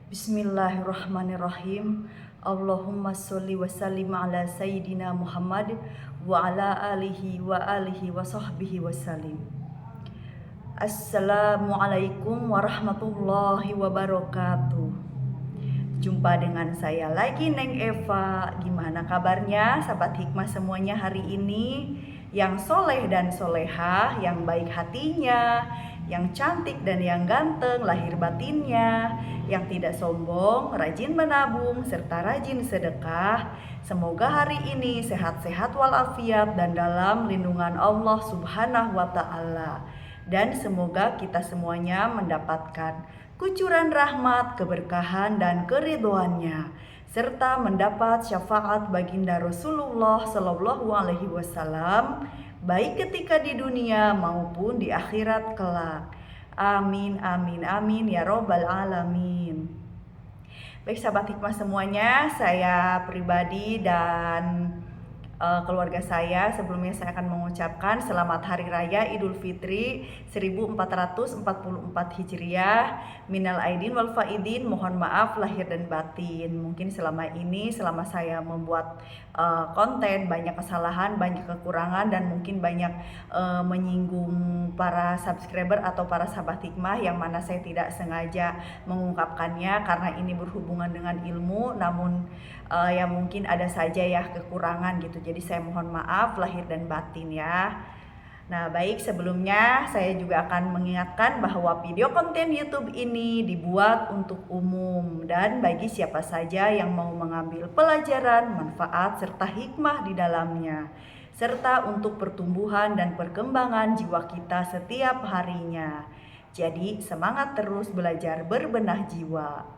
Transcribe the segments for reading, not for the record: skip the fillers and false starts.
Bismillahirrahmanirrahim. Allahumma sholli wa sallim ala sayyidina Muhammad wa ala alihi wa sahbihi wa sallim. Assalamualaikum warahmatullahi wabarakatuh. Jumpa dengan saya lagi, Neng Eva. Gimana kabarnya sahabat hikmah semuanya hari ini? Yang soleh dan solehah, yang baik hatinya, yang cantik dan yang ganteng lahir batinnya, yang tidak sombong, rajin menabung, serta rajin sedekah. Semoga hari ini sehat-sehat walafiat dan dalam lindungan Allah Subhanahu wa Ta'ala. Dan semoga kita semuanya mendapatkan kucuran rahmat, keberkahan, dan keridhoannya, serta mendapat syafaat baginda Rasulullah Shallallahu Alaihi Wasallam, baik ketika di dunia maupun di akhirat kelak. Amin, amin, amin, ya robbal alamin. Baik sahabat hikmah semuanya, saya pribadi dan keluarga saya, sebelumnya saya akan mengucapkan selamat Hari Raya Idul Fitri 1444 Hijriah. Minal aidin wal faidin, mohon maaf lahir dan batin. Mungkin selama saya membuat konten banyak kesalahan, banyak kekurangan, dan mungkin banyak menyinggung para subscriber atau para sahabat hikmah, yang mana saya tidak sengaja mengungkapkannya karena ini berhubungan dengan ilmu, namun ya mungkin ada saja ya kekurangan gitu. Jadi saya mohon maaf lahir dan batin ya. Nah baik, sebelumnya saya juga akan mengingatkan bahwa video konten YouTube ini dibuat untuk umum dan bagi siapa saja yang mau mengambil pelajaran, manfaat, serta hikmah di dalamnya, serta untuk pertumbuhan dan perkembangan jiwa kita setiap harinya. Jadi semangat terus belajar berbenah jiwa.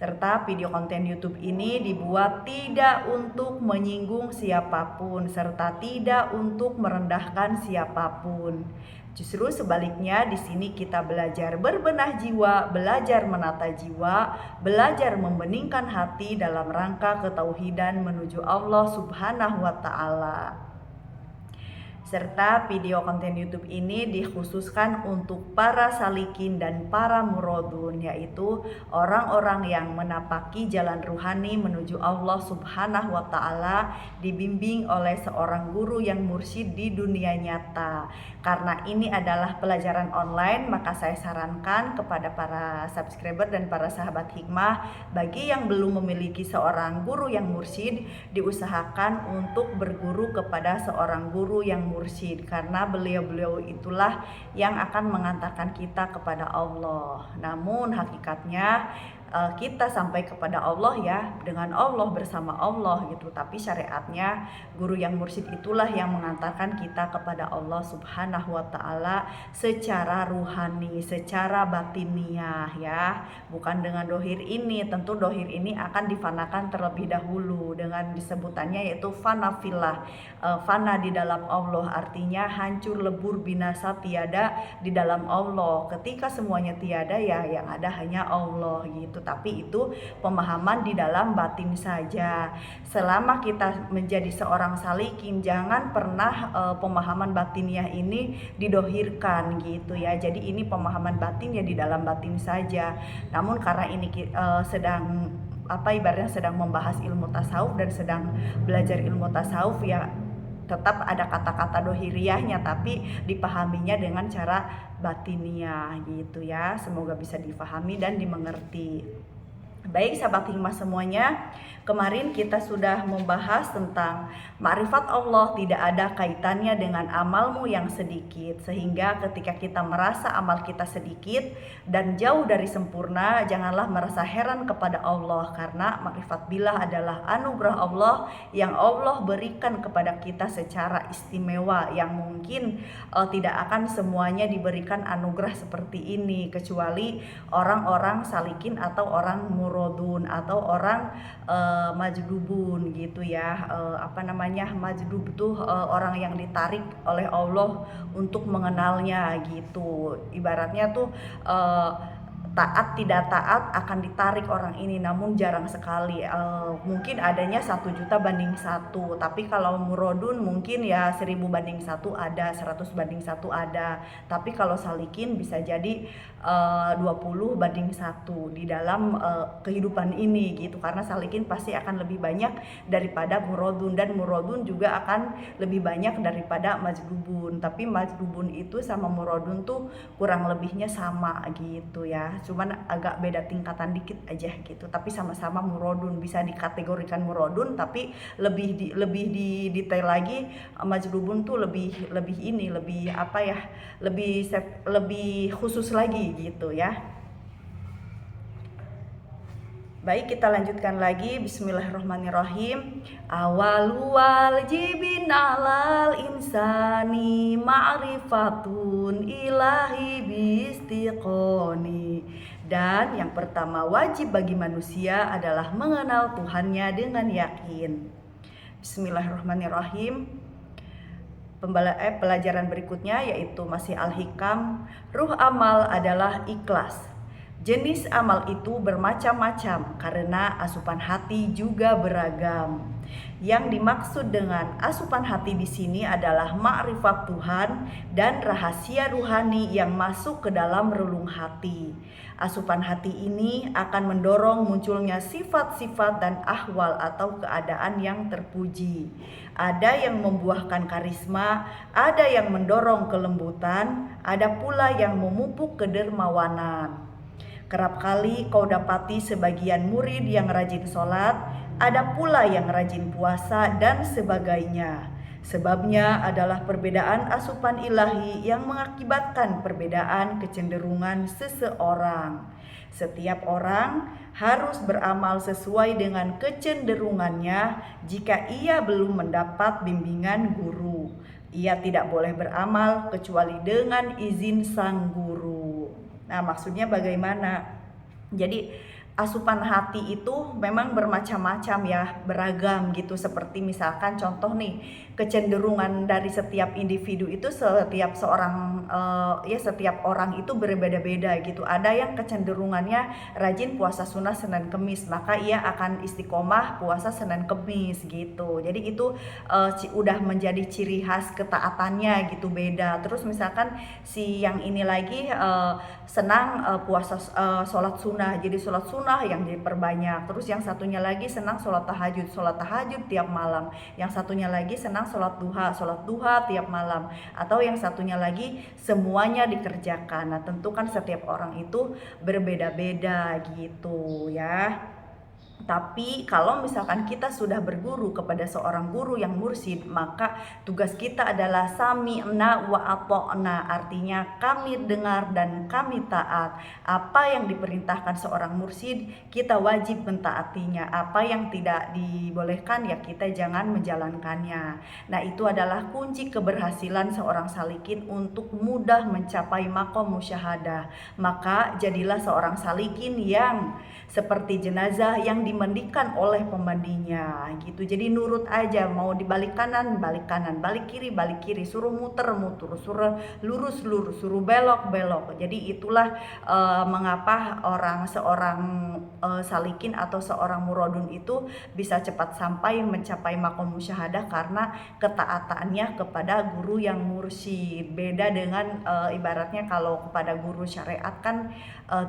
Serta video konten YouTube ini dibuat tidak untuk menyinggung siapapun, serta tidak untuk merendahkan siapapun. Justru sebaliknya, di sini kita belajar berbenah jiwa, belajar menata jiwa, belajar membeningkan hati dalam rangka ketauhidan menuju Allah Subhanahu wa Ta'ala. Serta video konten YouTube ini dikhususkan untuk para salikin dan para murodun, yaitu orang-orang yang menapaki jalan ruhani menuju Allah Subhanahu wa Ta'ala, dibimbing oleh seorang guru yang mursyid di dunia nyata. Karena ini adalah pelajaran online, maka saya sarankan kepada para subscriber dan para sahabat hikmah, bagi yang belum memiliki seorang guru yang mursyid, diusahakan untuk berguru kepada seorang guru yang mursyid, karena beliau-beliau itulah yang akan mengantarkan kita kepada Allah. Namun hakikatnya kita sampai kepada Allah ya dengan Allah, bersama Allah gitu. Tapi syariatnya guru yang mursyid itulah yang mengantarkan kita kepada Allah Subhanahu wa Ta'ala secara ruhani, secara batiniah ya, bukan dengan dohir ini. Tentu dohir ini akan difanakan terlebih dahulu dengan disebutannya yaitu fana fillah, fana di dalam Allah, artinya hancur lebur binasa tiada di dalam Allah. Ketika semuanya tiada ya yang ada hanya Allah gitu. Tapi itu pemahaman di dalam batin saja. Selama kita menjadi seorang salikin, jangan pernah pemahaman batiniah ini didohirkan gitu ya. Jadi ini pemahaman batin ya di dalam batin saja. Namun karena ini sedang ibaratnya sedang membahas ilmu tasawuf dan sedang belajar ilmu tasawuf, ya tetap ada kata-kata dohiriyahnya, tapi dipahaminya dengan cara batiniah gitu ya. Semoga bisa difahami dan dimengerti. Baik sahabat hikmah semuanya, kemarin kita sudah membahas tentang makrifat Allah tidak ada kaitannya dengan amalmu yang sedikit. Sehingga ketika kita merasa amal kita sedikit dan jauh dari sempurna, janganlah merasa heran kepada Allah, karena makrifat billah adalah anugerah Allah yang Allah berikan kepada kita secara istimewa, yang mungkin tidak akan semuanya diberikan anugerah seperti ini, kecuali orang-orang salikin atau orang murodun atau orang majdubun gitu ya. Majdub tuh orang yang ditarik oleh Allah untuk mengenalnya gitu. Ibaratnya tuh taat tidak taat akan ditarik orang ini, namun jarang sekali. Mungkin adanya 1 juta banding 1, tapi kalau murodun mungkin ya 1000 banding 1 ada, 100 banding 1 ada. Tapi kalau salikin bisa jadi 20 banding 1 di dalam kehidupan ini gitu, karena salikin pasti akan lebih banyak daripada murodun, dan murodun juga akan lebih banyak daripada majlubun. Tapi majlubun itu sama murodun tuh kurang lebihnya sama gitu ya, cuman agak beda tingkatan dikit aja gitu, tapi sama-sama murodun, bisa dikategorikan murodun, tapi lebih di detail lagi majlubun tuh lebih ini, lebih apa ya, lebih khusus lagi gitu ya. Baik, kita lanjutkan lagi. Bismillahirrahmanirrahim. Awalu wajibin alal insani ma'rifatun ilahi bistiqoni. Dan yang pertama wajib bagi manusia adalah mengenal Tuhannya dengan yakin. Bismillahirrahmanirrahim. Pelajaran berikutnya yaitu masih Al-Hikam. Ruh amal adalah ikhlas. Jenis amal itu bermacam-macam karena asupan hati juga beragam. Yang dimaksud dengan asupan hati di sini adalah ma'rifat Tuhan dan rahasia ruhani yang masuk ke dalam relung hati. Asupan hati ini akan mendorong munculnya sifat-sifat dan ahwal atau keadaan yang terpuji. Ada yang membuahkan karisma, ada yang mendorong kelembutan, ada pula yang memupuk kedermawanan. Kerap kali kau dapati sebagian murid yang rajin sholat, ada pula yang rajin puasa dan sebagainya. Sebabnya adalah perbedaan asupan ilahi yang mengakibatkan perbedaan kecenderungan seseorang. Setiap orang harus beramal sesuai dengan kecenderungannya. Jika ia belum mendapat bimbingan guru, ia tidak boleh beramal kecuali dengan izin sang guru. Nah, maksudnya bagaimana? Jadi asupan hati itu memang bermacam-macam ya, beragam gitu. Seperti misalkan contoh nih, kecenderungan dari setiap individu itu setiap orang itu berbeda-beda gitu. Ada yang kecenderungannya rajin puasa sunnah Senin Kemis, maka ia akan istiqomah puasa Senin Kemis gitu. Jadi itu udah menjadi ciri khas ketaatannya gitu, beda. Terus misalkan si yang ini lagi senang puasa sholat sunnah, jadi sholat sunnah yang diperbanyak. Terus yang satunya lagi senang sholat tahajud tiap malam. Yang satunya lagi senang sholat duha tiap malam. Atau yang satunya lagi semuanya dikerjakan. Nah, tentu kan setiap orang itu berbeda-beda gitu ya. Tapi kalau misalkan kita sudah berguru kepada seorang guru yang mursyid, maka tugas kita adalah sami'na wa ata'na, artinya kami dengar dan kami taat. Apa yang diperintahkan seorang mursyid, kita wajib mentaatinya. Apa yang tidak dibolehkan ya kita jangan menjalankannya. Nah, itu adalah kunci keberhasilan seorang salikin untuk mudah mencapai maqam musyahadah. Maka jadilah seorang salikin yang seperti jenazah yang dimandikan oleh pemandinya gitu. Jadi nurut aja, mau dibalik kanan, balik kanan, balik kiri, suruh muter, suruh lurus, suruh belok. Jadi itulah mengapa seorang salikin atau seorang murodun itu bisa cepat sampai mencapai maqam musyahadah karena ketaatannya kepada guru yang mursyid. Beda dengan ibaratnya kalau kepada guru syariat kan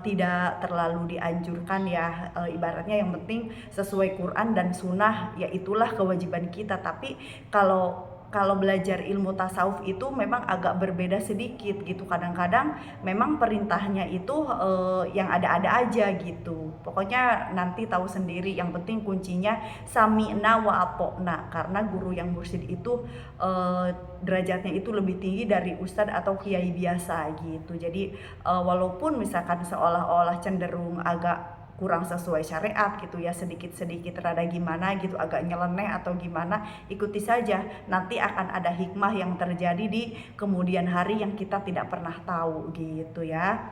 tidak terlalu dianjurkan ya, ibaratnya yang penting sesuai Quran dan sunnah, ya itulah kewajiban kita. Tapi kalau belajar ilmu tasawuf itu memang agak berbeda sedikit gitu. Kadang-kadang memang perintahnya itu yang ada-ada aja gitu. Pokoknya nanti tahu sendiri, yang penting kuncinya sami'na wa ata'na, karena guru yang mursyid itu derajatnya itu lebih tinggi dari ustadz atau kiai biasa gitu. Jadi walaupun misalkan seolah-olah cenderung agak kurang sesuai syariat gitu ya, sedikit-sedikit rada gimana gitu, agak nyeleneh atau gimana, ikuti saja. Nanti akan ada hikmah yang terjadi di kemudian hari yang kita tidak pernah tahu gitu ya.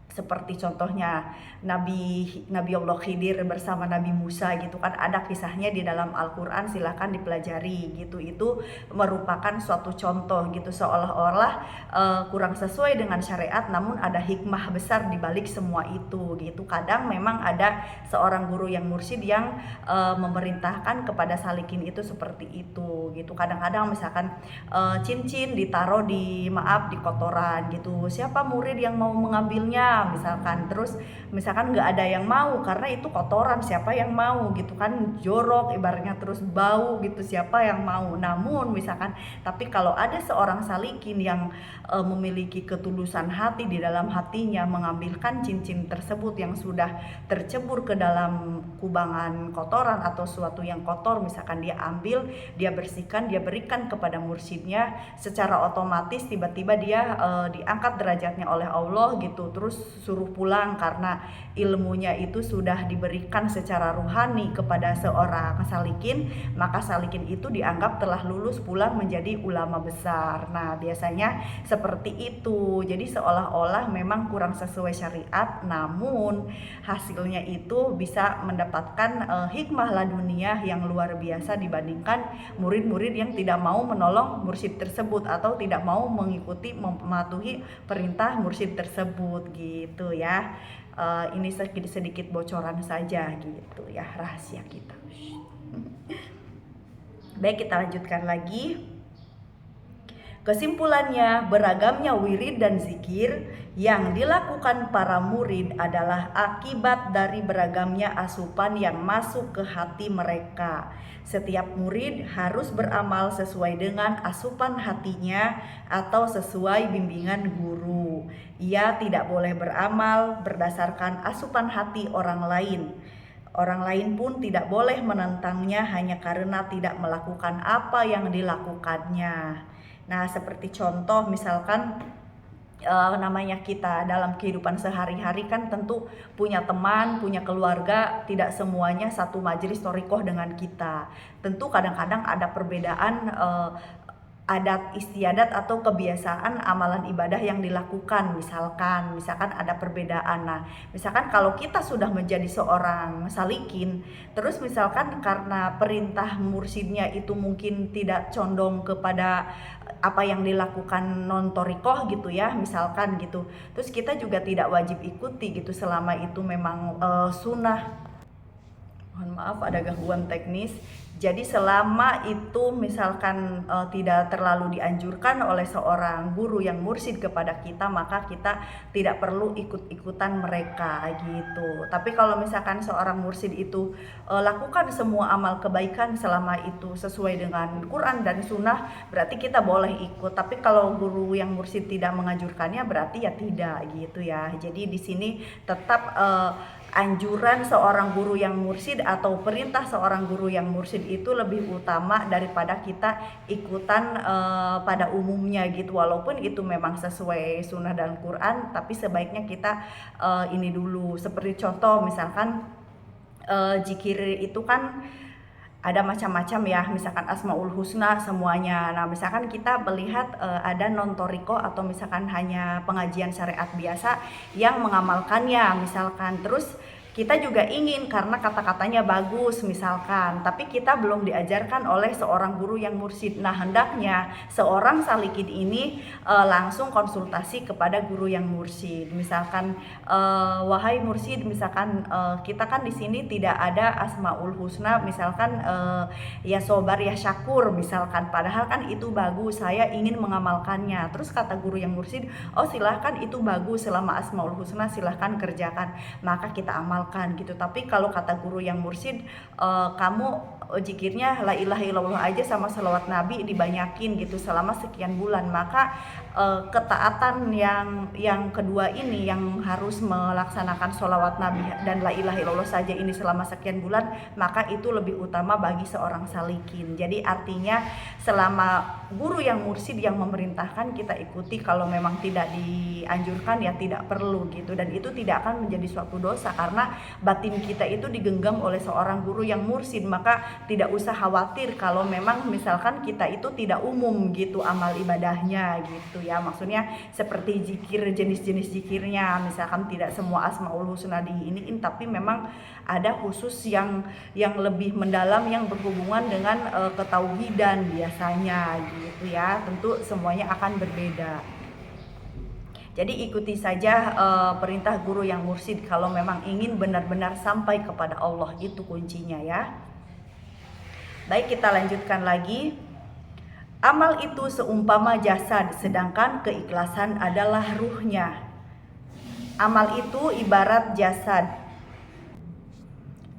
seperti contohnya Nabi Allah Khidir bersama Nabi Musa gitu kan, ada kisahnya di dalam Al-Quran, silahkan dipelajari gitu. Itu merupakan suatu contoh gitu, seolah-olah kurang sesuai dengan syariat, namun ada hikmah besar di balik semua itu gitu. Kadang memang ada seorang guru yang mursyid yang memerintahkan kepada salikin itu seperti itu gitu. Kadang-kadang misalkan cincin ditaruh di kotoran gitu, siapa murid yang mau mengambilnya misalkan, terus misalkan nggak ada yang mau karena itu kotoran, siapa yang mau gitu kan, jorok ibaratnya, terus bau gitu, siapa yang mau. Namun misalkan, tapi kalau ada seorang salikin yang memiliki ketulusan hati di dalam hatinya, mengambilkan cincin tersebut yang sudah tercebur ke dalam kubangan kotoran atau suatu yang kotor, misalkan dia ambil, dia bersihkan, dia berikan kepada mursyidnya, secara otomatis tiba-tiba dia diangkat derajatnya oleh Allah gitu, terus suruh pulang karena ilmunya itu sudah diberikan secara ruhani kepada seorang salikin, maka salikin itu dianggap telah lulus pulang menjadi ulama besar. Nah biasanya seperti itu, jadi seolah-olah memang kurang sesuai syariat, namun hasilnya itu bisa mendapatkan hikmah laduniah yang luar biasa dibandingkan murid-murid yang tidak mau menolong mursyid tersebut atau tidak mau mengikuti, mematuhi perintah mursyid tersebut gitu ya. Ini sedikit bocoran saja gitu ya, rahasia kita. Baik, kita lanjutkan lagi. Kesimpulannya, beragamnya wirid dan zikir yang dilakukan para murid adalah akibat dari beragamnya asupan yang masuk ke hati mereka. Setiap murid harus beramal sesuai dengan asupan hatinya atau sesuai bimbingan guru. Ia tidak boleh beramal berdasarkan asupan hati orang lain. Orang lain pun tidak boleh menentangnya hanya karena tidak melakukan apa yang dilakukannya. Nah, seperti contoh misalkan namanya kita dalam kehidupan sehari-hari kan tentu punya teman, punya keluarga, tidak semuanya satu majelis thoriqoh dengan kita. Tentu kadang-kadang ada perbedaan adat istiadat atau kebiasaan amalan ibadah yang dilakukan, misalkan ada perbedaan. Nah misalkan kalau kita sudah menjadi seorang salikin, terus misalkan karena perintah mursyidnya itu mungkin tidak condong kepada apa yang dilakukan non thoriqoh gitu ya, misalkan gitu, terus kita juga tidak wajib ikuti gitu selama itu memang sunnah. Mohon maaf ada gangguan teknis. Jadi selama itu misalkan tidak terlalu dianjurkan oleh seorang guru yang mursyid kepada kita, maka kita tidak perlu ikut-ikutan mereka gitu. Tapi kalau misalkan seorang mursyid itu lakukan semua amal kebaikan selama itu sesuai dengan Quran dan Sunnah, berarti kita boleh ikut. Tapi kalau guru yang mursyid tidak menganjurkannya, berarti ya tidak gitu ya. Jadi di sini tetap anjuran seorang guru yang mursyid atau perintah seorang guru yang mursyid itu lebih utama daripada kita ikutan pada umumnya gitu. Walaupun itu memang sesuai sunnah dan Quran, tapi sebaiknya kita ini dulu. Seperti contoh misalkan zikir itu kan ada macam-macam ya, misalkan Asmaul Husna semuanya. Nah misalkan kita melihat ada non thoriqoh atau misalkan hanya pengajian syariat biasa yang mengamalkannya misalkan, terus kita juga ingin karena kata-katanya bagus misalkan, tapi kita belum diajarkan oleh seorang guru yang mursyid. Nah hendaknya seorang salikin ini langsung konsultasi kepada guru yang mursyid. Misalkan wahai mursyid, misalkan kita kan di sini tidak ada Asmaul Husna, misalkan ya sobar ya syakur misalkan, padahal kan itu bagus, saya ingin mengamalkannya. Terus kata guru yang mursyid, oh silahkan itu bagus, selama Asmaul Husna silahkan kerjakan, maka kita amalkan gitu. Tapi kalau kata guru yang mursyid, kamu zikirnya la ilaha illallah aja sama selawat nabi dibanyakin gitu selama sekian bulan, maka ketaatan yang kedua ini yang harus melaksanakan sholawat nabi dan la ilaha illallah saja ini selama sekian bulan, maka itu lebih utama bagi seorang salikin. Jadi artinya selama guru yang mursyid yang memerintahkan kita ikuti. Kalau memang tidak dianjurkan ya tidak perlu gitu, dan itu tidak akan menjadi suatu dosa karena batin kita itu digenggam oleh seorang guru yang mursyid. Maka tidak usah khawatir kalau memang misalkan kita itu tidak umum gitu amal ibadahnya gitu ya, maksudnya seperti zikir, jenis-jenis zikirnya misalkan tidak semua asmaul husna diiniin, tapi memang ada khusus yang lebih mendalam yang berhubungan dengan ketauhidan biasanya gitu ya. Tentu semuanya akan berbeda. Jadi ikuti saja perintah guru yang mursyid kalau memang ingin benar-benar sampai kepada Allah, itu kuncinya ya. Baik, kita lanjutkan lagi. Amal itu seumpama jasad, sedangkan keikhlasan adalah ruhnya. Amal itu ibarat jasad.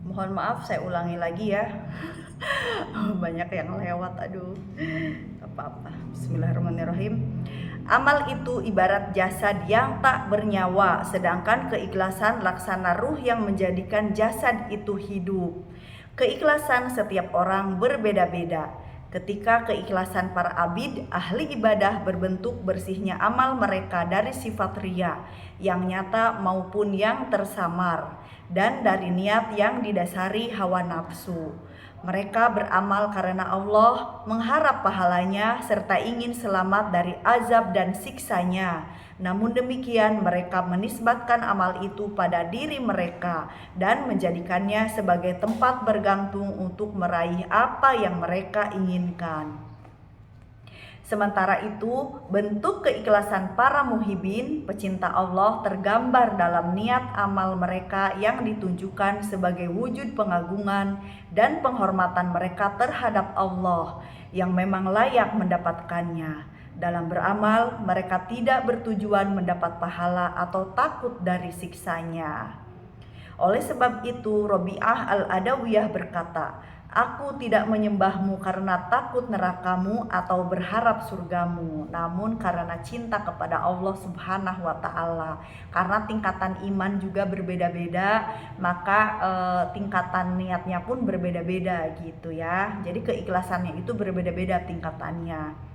Mohon maaf, saya ulangi lagi ya. Banyak yang lewat, aduh. Apa-apa. Bismillahirrahmanirrahim. Amal itu ibarat jasad yang tak bernyawa, sedangkan keikhlasan laksana ruh yang menjadikan jasad itu hidup. Keikhlasan setiap orang berbeda-beda. Ketika keikhlasan para abid, ahli ibadah, berbentuk bersihnya amal mereka dari sifat riya yang nyata maupun yang tersamar, dan dari niat yang didasari hawa nafsu. Mereka beramal karena Allah, mengharap pahalanya, serta ingin selamat dari azab dan siksanya. Namun demikian mereka menisbatkan amal itu pada diri mereka dan menjadikannya sebagai tempat bergantung untuk meraih apa yang mereka inginkan. Sementara itu, bentuk keikhlasan para muhibin, pecinta Allah, tergambar dalam niat amal mereka yang ditunjukkan sebagai wujud pengagungan dan penghormatan mereka terhadap Allah yang memang layak mendapatkannya. Dalam beramal, mereka tidak bertujuan mendapat pahala atau takut dari siksanya. Oleh sebab itu, Robi'ah al-Adawiyah berkata, "Aku tidak menyembahmu karena takut nerakamu atau berharap surgamu, namun karena cinta kepada Allah Subhanahu wa Ta'ala." Karena tingkatan iman juga berbeda-beda, maka tingkatan niatnya pun berbeda-beda gitu ya. Jadi keikhlasannya itu berbeda-beda tingkatannya.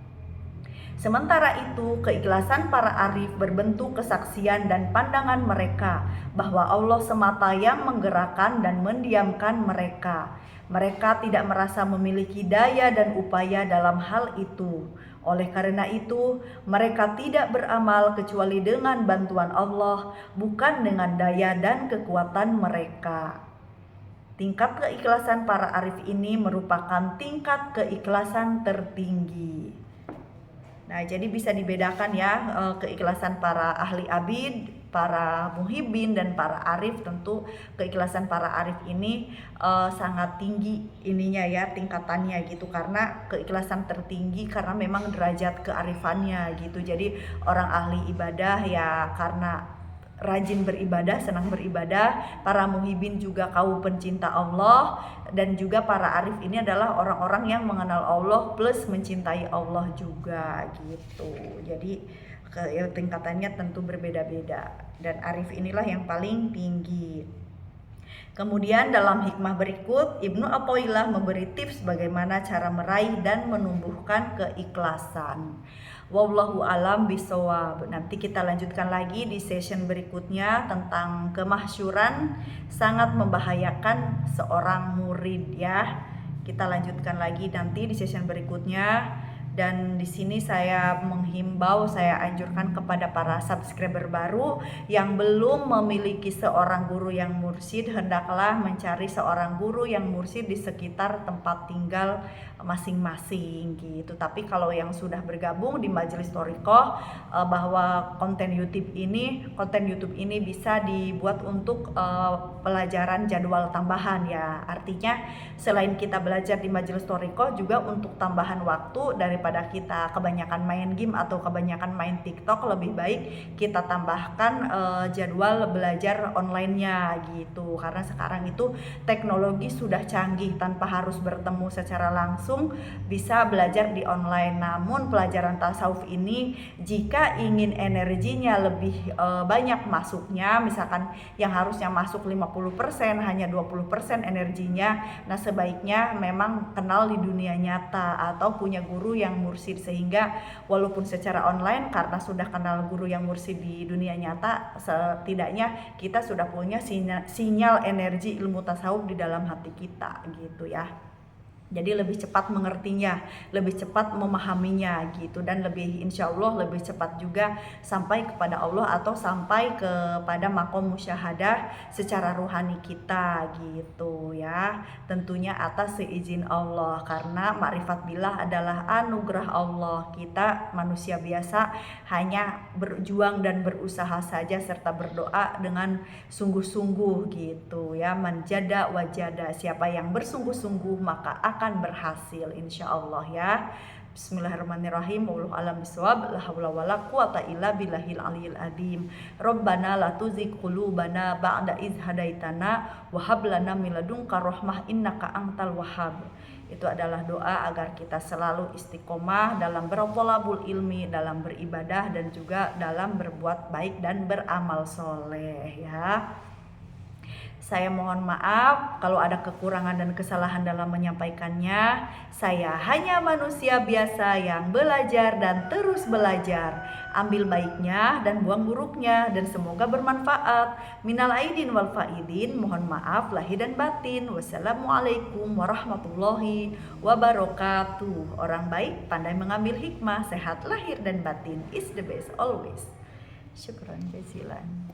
Sementara itu, keikhlasan para arif berbentuk kesaksian dan pandangan mereka bahwa Allah semata yang menggerakkan dan mendiamkan mereka. Mereka tidak merasa memiliki daya dan upaya dalam hal itu. Oleh karena itu, mereka tidak beramal kecuali dengan bantuan Allah, bukan dengan daya dan kekuatan mereka. Tingkat keikhlasan para arif ini merupakan tingkat keikhlasan tertinggi. Nah, jadi bisa dibedakan ya keikhlasan para ahli abid, para muhibin, dan para arif. Tentu keikhlasan para arif ini sangat tinggi ininya ya, tingkatannya gitu, karena keikhlasan tertinggi karena memang derajat kearifannya gitu. Jadi orang ahli ibadah ya karena rajin beribadah, senang beribadah. Para muhibin juga kaum pencinta Allah, dan juga para arif ini adalah orang-orang yang mengenal Allah plus mencintai Allah juga gitu. Jadi tingkatannya tentu berbeda-beda, dan arif inilah yang paling tinggi. Kemudian dalam hikmah berikut, Ibnu Athaillah memberi tips bagaimana cara meraih dan menumbuhkan keikhlasan. Wallahu alam bisawab. Nanti kita lanjutkan lagi di session berikutnya tentang kemahsyuran sangat membahayakan seorang murid ya. Kita lanjutkan lagi nanti di session berikutnya. Dan di sini saya menghimbau, saya anjurkan kepada para subscriber baru yang belum memiliki seorang guru yang mursyid, hendaklah mencari seorang guru yang mursyid di sekitar tempat tinggal masing-masing gitu. Tapi kalau yang sudah bergabung di Majelis Thoriqoh, bahwa konten YouTube ini bisa dibuat untuk pelajaran jadwal tambahan ya. Artinya selain kita belajar di Majelis Thoriqoh, juga untuk tambahan waktu daripada kita kebanyakan main game atau kebanyakan main TikTok, lebih baik kita tambahkan jadwal belajar online-nya gitu. Karena sekarang itu teknologi sudah canggih, tanpa harus bertemu secara langsung bisa belajar di online. Namun pelajaran tasawuf ini jika ingin energinya lebih banyak masuknya, misalkan yang harusnya masuk 50% hanya 20% energinya, nah sebaiknya memang kenal di dunia nyata atau punya guru yang yang mursyid, sehingga walaupun secara online karena sudah kenal guru yang mursyid di dunia nyata, setidaknya kita sudah punya sinyal energi ilmu tasawuf di dalam hati kita gitu ya. Jadi lebih cepat mengertinya, lebih cepat memahaminya gitu, dan lebih insya Allah lebih cepat juga sampai kepada Allah atau sampai kepada makom musyahadah secara ruhani kita gitu ya. Tentunya atas seizin Allah, karena makrifat billah adalah anugerah Allah. Kita manusia biasa hanya berjuang dan berusaha saja serta berdoa dengan sungguh-sungguh gitu ya. Manjada wajada, siapa yang bersungguh-sungguh maka akan berhasil insya Allah ya. Bismillahirrahmanirrahim. Wallahu a'lam bishawab. La haula wala quwata illa billahil aliyil azim. Rabbana la tuzigh qulubana ba'da idh hadaitana wa hab lana min ladunka rahmah innaka antal wahhab. Itu adalah doa agar kita selalu istiqomah dalam berthalabul ilmi, dalam beribadah, dan juga dalam berbuat baik dan beramal soleh ya. Saya mohon maaf kalau ada kekurangan dan kesalahan dalam menyampaikannya. Saya hanya manusia biasa yang belajar dan terus belajar. Ambil baiknya dan buang buruknya, dan semoga bermanfaat. Minal aidin wal faidin, mohon maaf lahir dan batin. Wassalamualaikum warahmatullahi wabarakatuh. Orang baik pandai mengambil hikmah, sehat lahir dan batin is the best always. Syukran jazilan.